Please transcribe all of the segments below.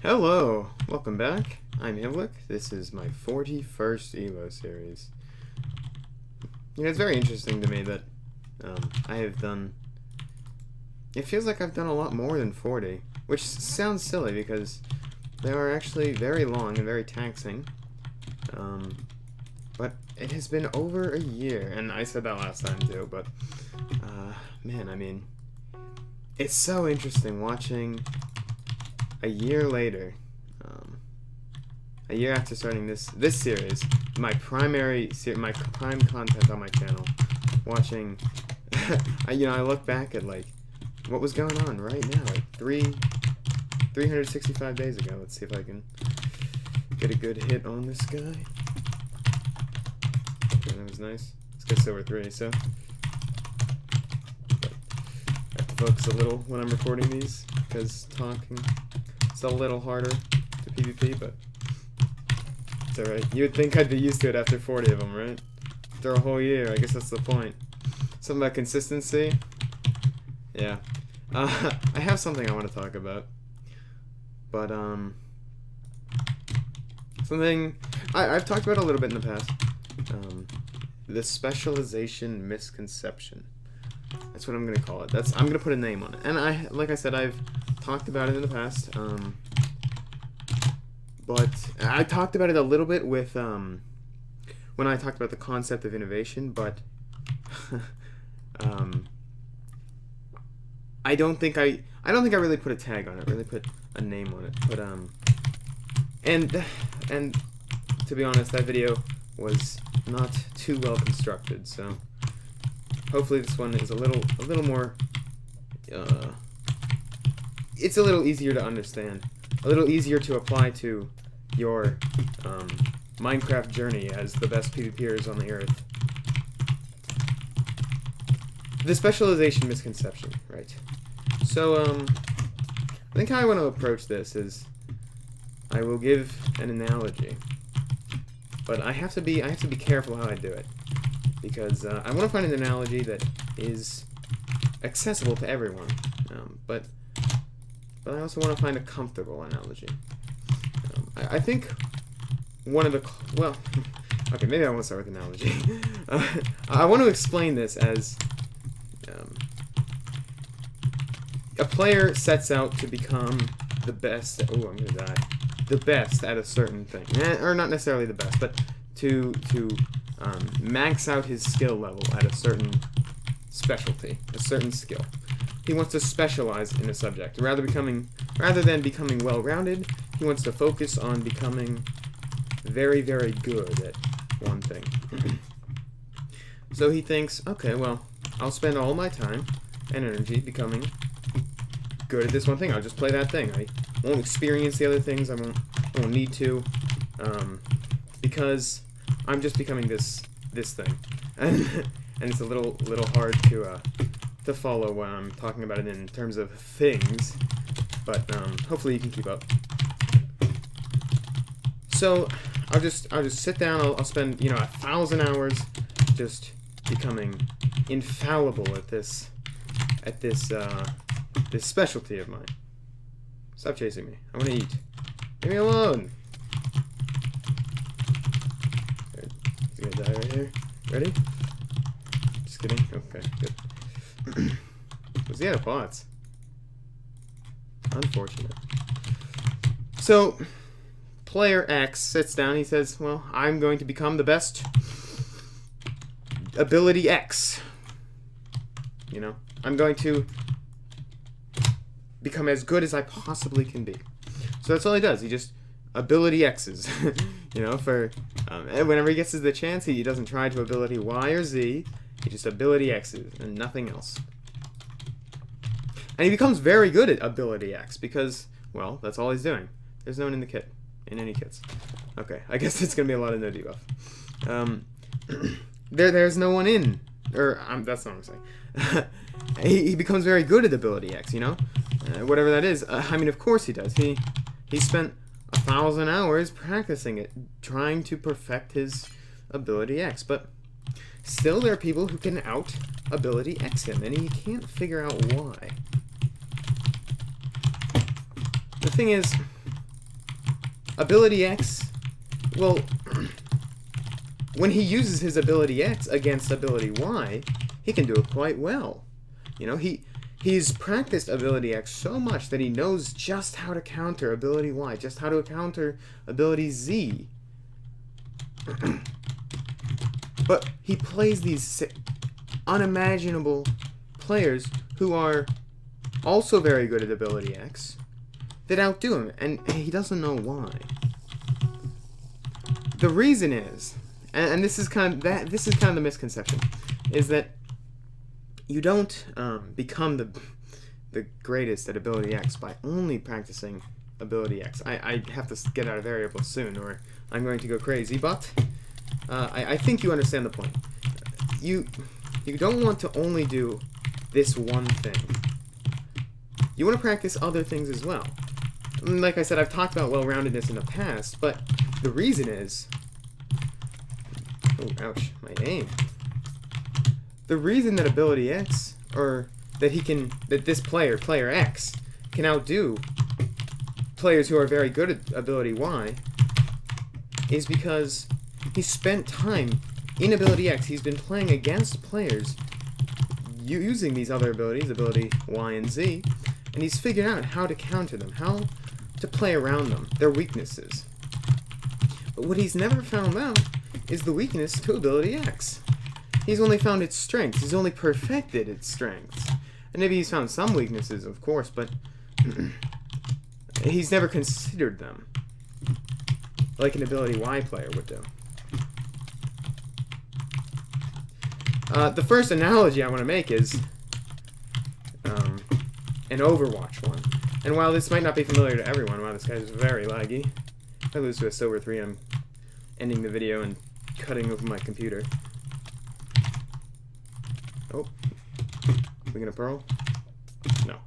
Hello, welcome back. I'm Ivlick. This is my 41st Evo series. You know, it's very interesting to me that I have done... It feels like I've done a lot more than 40, which sounds silly because they are actually very long and very taxing. But it has been over a year, and I said that last time too, but man, I mean, it's so interesting watching a year later, a year after starting this series, my prime content on my channel, watching, I look back at like what was going on right now, like 365 days ago. Let's see if I can get a good hit on this guy. Okay, that was nice. Let's get silver 3. So I have to focus a little when I'm recording these because talking. It's a little harder to PvP, but it's alright. You would think I'd be used to it after 40 of them, right? After a whole year, I guess that's the point. Something about consistency? Yeah. I have something I want to talk about. But, something... I've talked about it a little bit in the past. The specialization misconception. That's what I'm going to call it. I'm going to put a name on it. And like I said, I've talked about it in the past, but I talked about it a little bit with when I talked about the concept of innovation, but I don't think I really put a tag on it, really put a name on it, but and to be honest, that video was not too well constructed, so hopefully this one is a little more it's a little easier to understand, a little easier to apply to your Minecraft journey as the best PvPers on the earth. The specialization misconception, right? So, I think how I want to approach this is I will give an analogy, but I have to be careful how I do it, because I want to find an analogy that is accessible to everyone, but I also want to find a comfortable analogy. I think one of the... Well, okay, maybe I won't start with analogy. I want to explain this as a player sets out to become the best... Oh, I'm going to die. The best at a certain thing. Or not necessarily the best, but to max out his skill level at a certain specialty, a certain skill. He wants to specialize in a subject. Rather than becoming well-rounded, he wants to focus on becoming very, very good at one thing. So he thinks, okay, well, I'll spend all my time and energy becoming good at this one thing. I'll just play that thing. I won't experience the other things. I won't need to, because I'm just becoming this thing. And it's a little hard to follow when I'm talking about it in terms of things, but hopefully you can keep up. So I'll just sit down. I'll spend 1,000 hours just becoming infallible at this specialty of mine. Stop chasing me. I want to eat. Leave me alone. He's gonna die right here. Ready? Just kidding. Okay, good. Was he out of pots? Unfortunate. So, player X sits down. He says, well, I'm going to become the best ability X. I'm going to become as good as I possibly can be. So that's all he does. He just ability X's. For whenever he gets the chance, he doesn't try to ability Y or Z. He just ability X's and nothing else. And he becomes very good at ability X because, well, that's all he's doing. There's no one in the kit. In any kits. Okay, I guess it's going to be a lot of no debuff. There's no one in. That's not what I'm saying. He becomes very good at ability X, whatever that is. I mean, of course he does. He spent 1,000 hours practicing it, trying to perfect his ability X, but still there are people who can out ability X him, and he can't figure out why. The thing is, ability X, well, when he uses his ability X against ability Y, he can do it quite well. You know, he's practiced ability X so much that he knows just how to counter ability Y, just how to counter ability Z. But he plays these unimaginable players who are also very good at ability X that outdo him, and he doesn't know why. The reason is, and this is kind of the misconception, is that you don't become the greatest at ability X by only practicing ability X. I have to get out of variables soon, or I'm going to go crazy. But I think you understand the point. You don't want to only do this one thing. You want to practice other things as well. Like I said, I've talked about well-roundedness in the past, but the reason is... Oh, ouch, my aim. The reason that ability X, or that this player X, can outdo players who are very good at ability Y is because he spent time in ability X. He's been playing against players using these other abilities, ability Y and Z, and he's figured out how to counter them, how to play around them, their weaknesses. But what he's never found out is the weakness to ability X. He's only found its strengths. He's only perfected its strengths. And maybe he's found some weaknesses, of course, but he's never considered them like an ability Y player would do. The first analogy I want to make is an Overwatch one. And while this might not be familiar to everyone, wow, this guy's very laggy. If I lose to a Silver 3, I'm ending the video and cutting over my computer. Oh. We gonna pearl? No.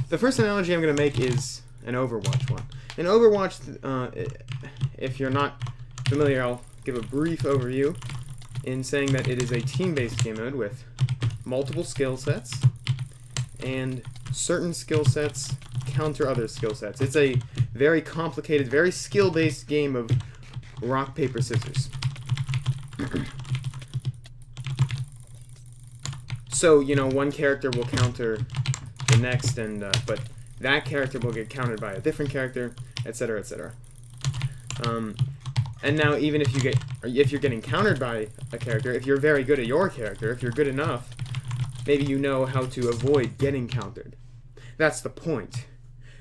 The first analogy I'm gonna make is an Overwatch one. In Overwatch, if you're not familiar, I'll give a brief overview in saying that it is a team-based game mode with multiple skill sets, and certain skill sets counter other skill sets. It's a very complicated, very skill-based game of rock, paper, scissors. So, you know, one character will counter the next, and but that character will get countered by a different character, etc., etc. And now, even if you're getting countered by a character, if you're very good at your character, if you're good enough, maybe you know how to avoid getting countered. That's the point.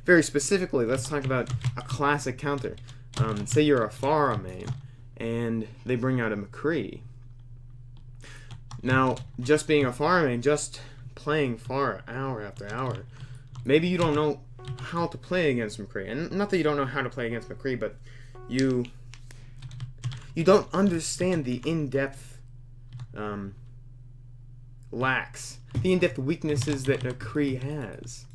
Very specifically, let's talk about a classic counter. Say you're a Pharah main, and they bring out a McCree. Now, just being a Pharah main, just playing Pharah hour after hour, maybe you don't know how to play against McCree. And not that you don't know how to play against McCree, but you don't understand the in-depth lacks, the in-depth weaknesses that McCree has,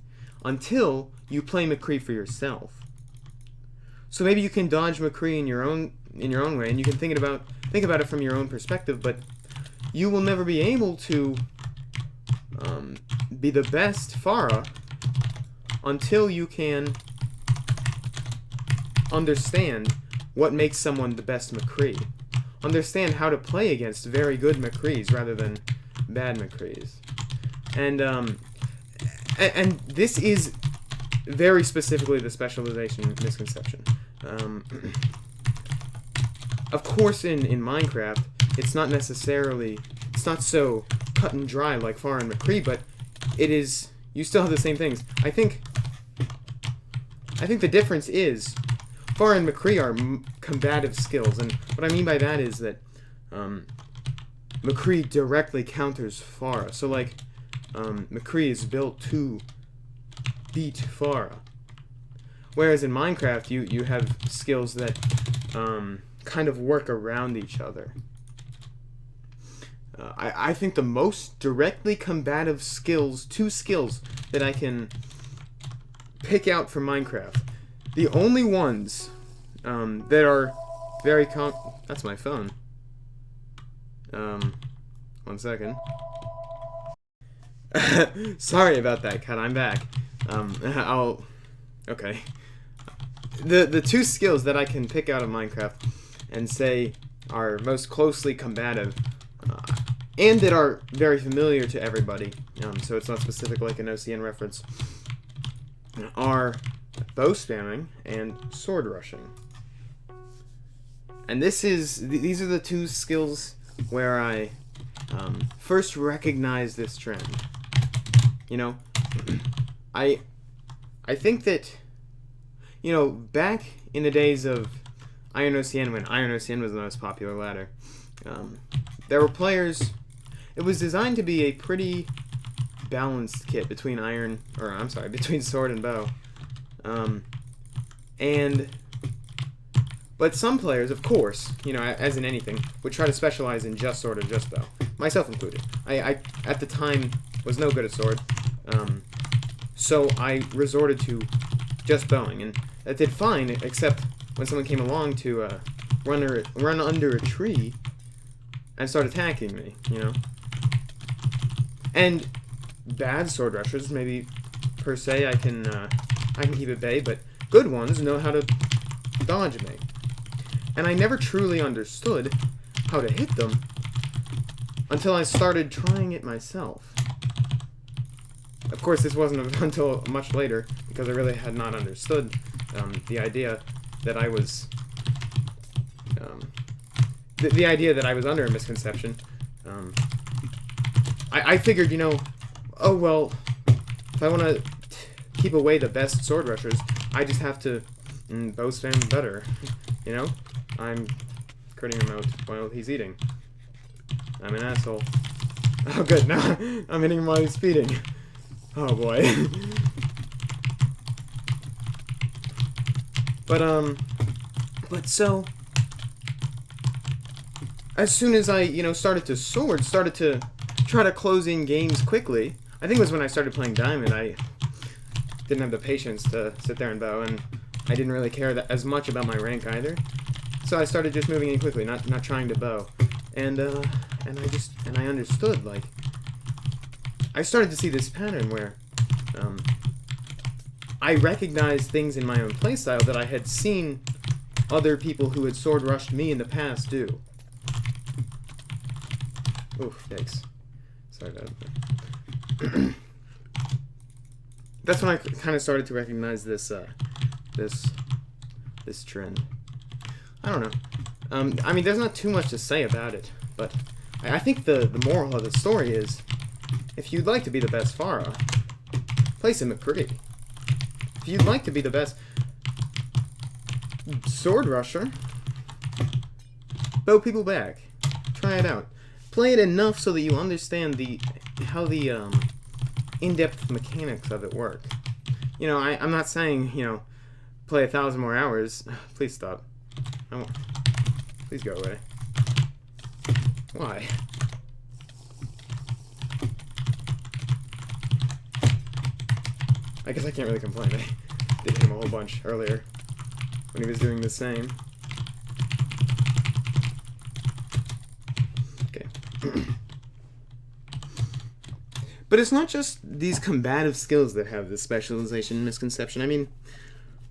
until you play McCree for yourself. So maybe you can dodge McCree in your own way, and you can think about it from your own perspective, but you will never be able to be the best Pharah until you can understand what makes someone the best McCree. Understand how to play against very good McCrees rather than bad McCrees. And this is very specifically the specialization misconception. Of course, in Minecraft, it's not so cut and dry like Pharah and McCree, but you still have the same things. I think the difference is Pharah and McCree are combative skills, and what I mean by that is that McCree directly counters Pharah. So, like, McCree is built to beat Pharah. Whereas in Minecraft, you have skills that kind of work around each other. I think the most directly combative two skills that I can pick out from Minecraft, the only ones that are very that's my phone. 1 second. Sorry about that, cut. I'm back. Okay. the two skills that I can pick out of Minecraft and say are most closely combative, and that are very familiar to everybody, so it's not specific like an OCN reference, are bow spamming and sword rushing. And these are the two skills where I first recognized this trend. You know, I think that, you know, back in the days of Iron OCN, when Iron OCN was the most popular ladder, there were players. It was designed to be a pretty balanced kit between between sword and bow, but some players, of course, you know, as in anything, would try to specialize in just sword or just bow, myself included. I at the time was no good at sword, so I resorted to just bowing, and that did fine, except when someone came along to run under a tree and start attacking me, you know. And bad sword rushers, maybe per se, I can keep at bay, but good ones know how to dodge me. And I never truly understood how to hit them until I started trying it myself. Of course, this wasn't until much later, because I really had not understood the idea that I was the idea that I was under a misconception. I figured, you know, oh well, if I want to keep away the best sword rushers, I just have to bow spam better. You know, I'm critting him out while he's eating. I'm an asshole. Oh good, now I'm hitting him while he's feeding. Oh boy. But so, as soon as I, you know, started to try to close in games quickly, I think it was when I started playing Diamond, I didn't have the patience to sit there and bow, and I didn't really care as much about my rank either. So I started just moving in quickly, not trying to bow. And I understood, like, I started to see this pattern where I recognized things in my own playstyle that I had seen other people who had sword rushed me in the past do. Oof, yikes. Sorry about that. That's when I kind of started to recognize this this trend. I don't know. I mean, there's not too much to say about it, but I think the moral of the story is, if you'd like to be the best Pharah, play some McCree. If you'd like to be the best sword rusher, bow people back. Try it out. Play it enough so that you understand how the in-depth mechanics of it work. You know, I'm not saying, you know, play 1,000 more hours. Please stop. Please go away. Why? I guess I can't really complain. I did him a whole bunch earlier when he was doing the same. Okay. But it's not just these combative skills that have this specialization misconception. I mean,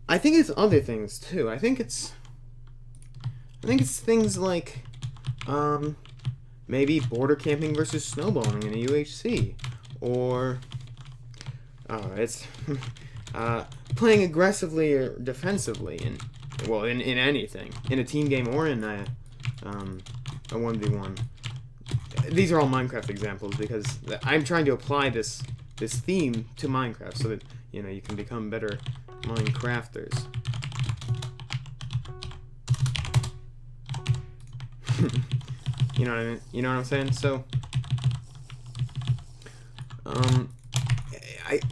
I think it's other things too. I think it's things like maybe border camping versus snowballing in a UHC, or it's playing aggressively or defensively in anything, in a team game or in a 1v1. These are all Minecraft examples because I'm trying to apply this theme to Minecraft so that, you know, you can become better Minecrafters. You know what I mean? You know what I'm saying? So,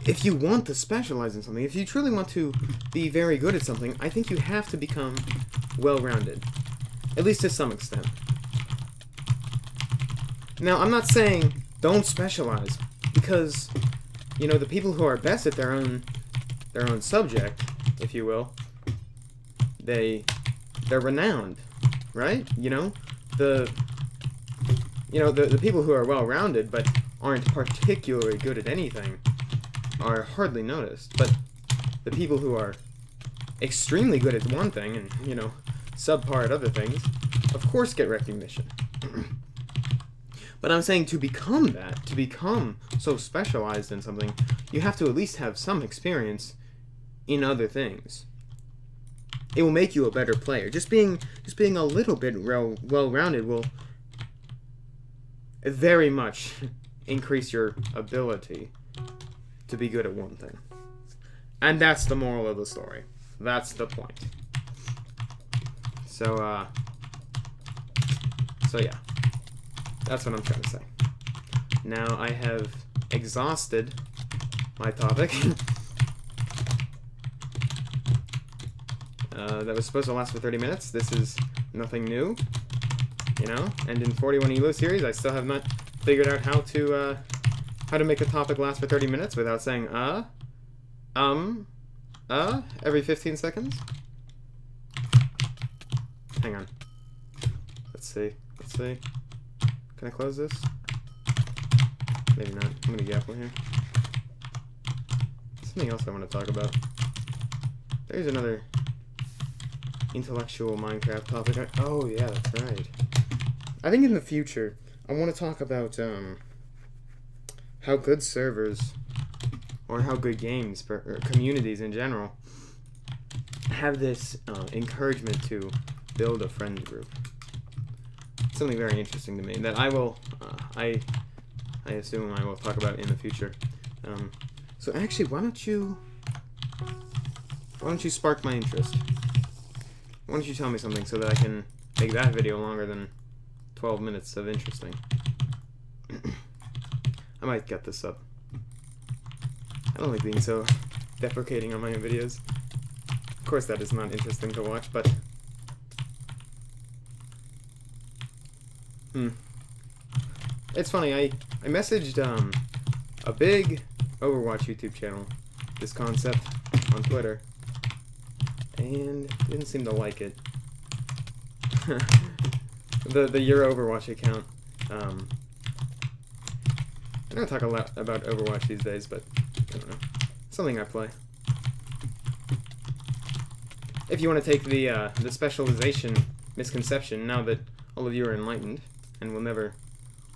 if you want to specialize in something, if you truly want to be very good at something, I think you have to become well-rounded, at least to some extent. Now, I'm not saying don't specialize, because, you know, the people who are best at their own subject, if you will, they're renowned, right? You know, the people who are well-rounded but aren't particularly good at anything are hardly noticed. But the people who are extremely good at one thing and, you know, subpar at other things, of course get recognition. But I'm saying to become that, to become so specialized in something, you have to at least have some experience in other things. It will make you a better player. Just being a little bit well-rounded will very much increase your ability to be good at one thing. And that's the moral of the story. That's the point. So yeah. That's what I'm trying to say. Now I have exhausted my topic. That was supposed to last for 30 minutes. This is nothing new, you know. And in 41 ELO series, I still have not figured out how to make a topic last for 30 minutes without saying every 15 seconds. Hang on. Let's see. Can I close this? Maybe not. I'm gonna gap one here. Something else I want to talk about. There's another intellectual Minecraft topic. Oh yeah, that's right. I think in the future I want to talk about how good servers or how good games or communities in general have this encouragement to build a friend group. Something very interesting to me that I will, I assume I will talk about in the future. So actually, why don't you spark my interest? Why don't you tell me something so that I can make that video longer than 12 minutes of interesting? I might get this up. I don't like being so deprecating on my own videos. Of course, that is not interesting to watch, but it's funny, I messaged a big Overwatch YouTube channel this concept on Twitter, and didn't seem to like it. the Your Overwatch account. I don't talk a lot about Overwatch these days, but I don't know. Something I play. If you want to take the specialization misconception, now that all of you are enlightened and will never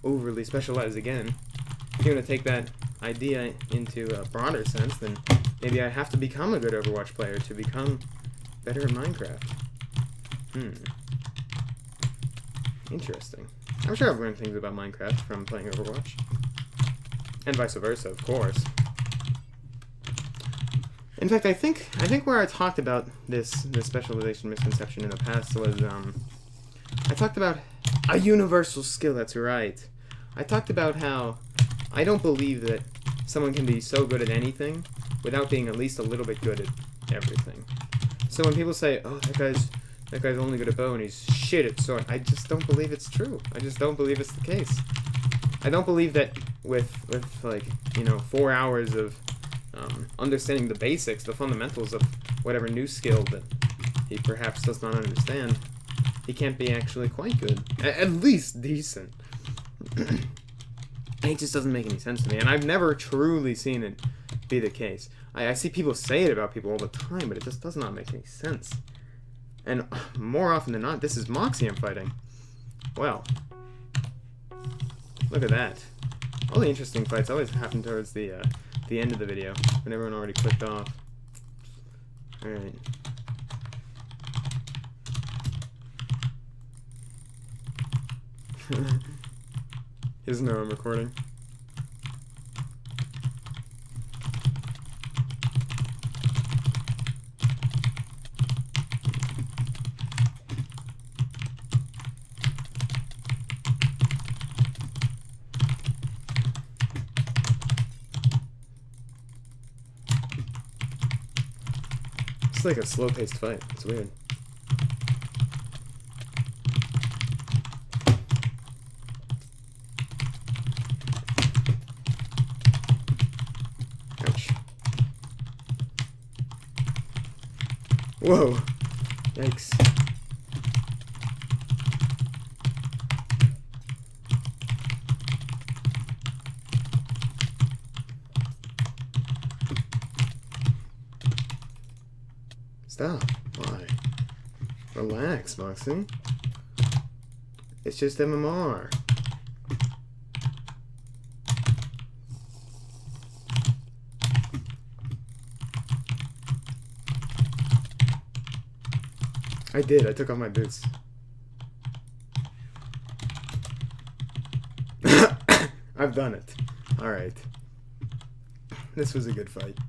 overly specialize again, if you want to take that idea into a broader sense, then maybe I have to become a good Overwatch player to become better at Minecraft. Interesting. I'm sure I've learned things about Minecraft from playing Overwatch. And vice versa, of course. In fact, I think where I talked about this specialization misconception in the past was I talked about a universal skill. That's right. I talked about how I don't believe that someone can be so good at anything without being at least a little bit good at everything. So when people say, "Oh, that guy's only good at bow and he's shit at sword," I just don't believe it's true. I just don't believe it's the case. I don't believe that with like, you know, 4 hours of understanding the basics, the fundamentals of whatever new skill that he perhaps does not understand, he can't be actually quite good. At least decent. It just doesn't make any sense to me, and I've never truly seen it be the case. I see people say it about people all the time, but it just does not make any sense. And more often than not, this is Moxie I'm fighting. Well, look at that. All the interesting fights always happen towards the end of the video, when everyone already clicked off. Alright. He doesn't know I'm recording. It's like a slow-paced fight. It's weird. Ouch. Whoa. Yikes. Stop. Why? Relax, Moxie. It's just MMR. I did. I took off my boots. I've done it. Alright. This was a good fight.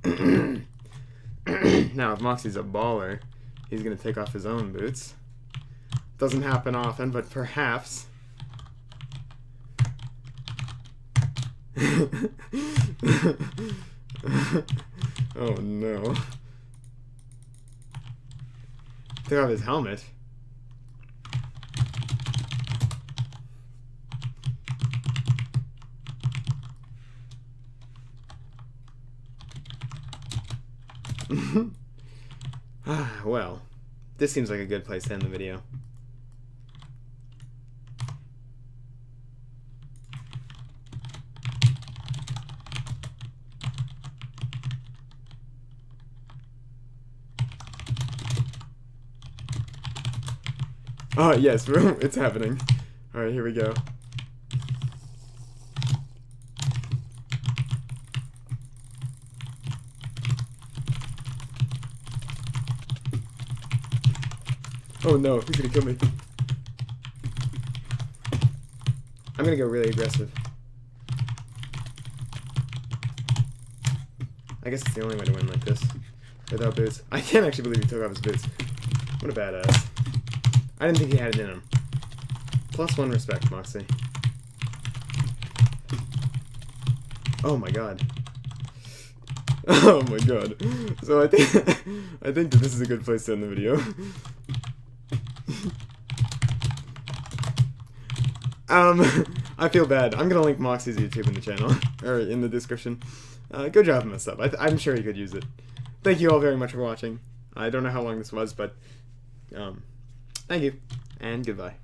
Now, if Moxie's a baller, he's gonna take off his own boots. Doesn't happen often, but perhaps. Oh no. Took off his helmet. Well, this seems like a good place to end the video. Oh, yes, it's happening. Alright, here we go. Oh no, he's gonna kill me. I'm gonna go really aggressive. I guess it's the only way to win like this. Without boots. I can't actually believe he took off his boots. What a badass. I didn't think he had it in him. +1 respect, Moxie. Oh my god. Oh my god. So I think that this is a good place to end the video. I feel bad. I'm gonna link Moxie's YouTube in the channel, or in the description. Go drop him a sub. I'm sure he could use it. Thank you all very much for watching. I don't know how long this was, but thank you, and goodbye.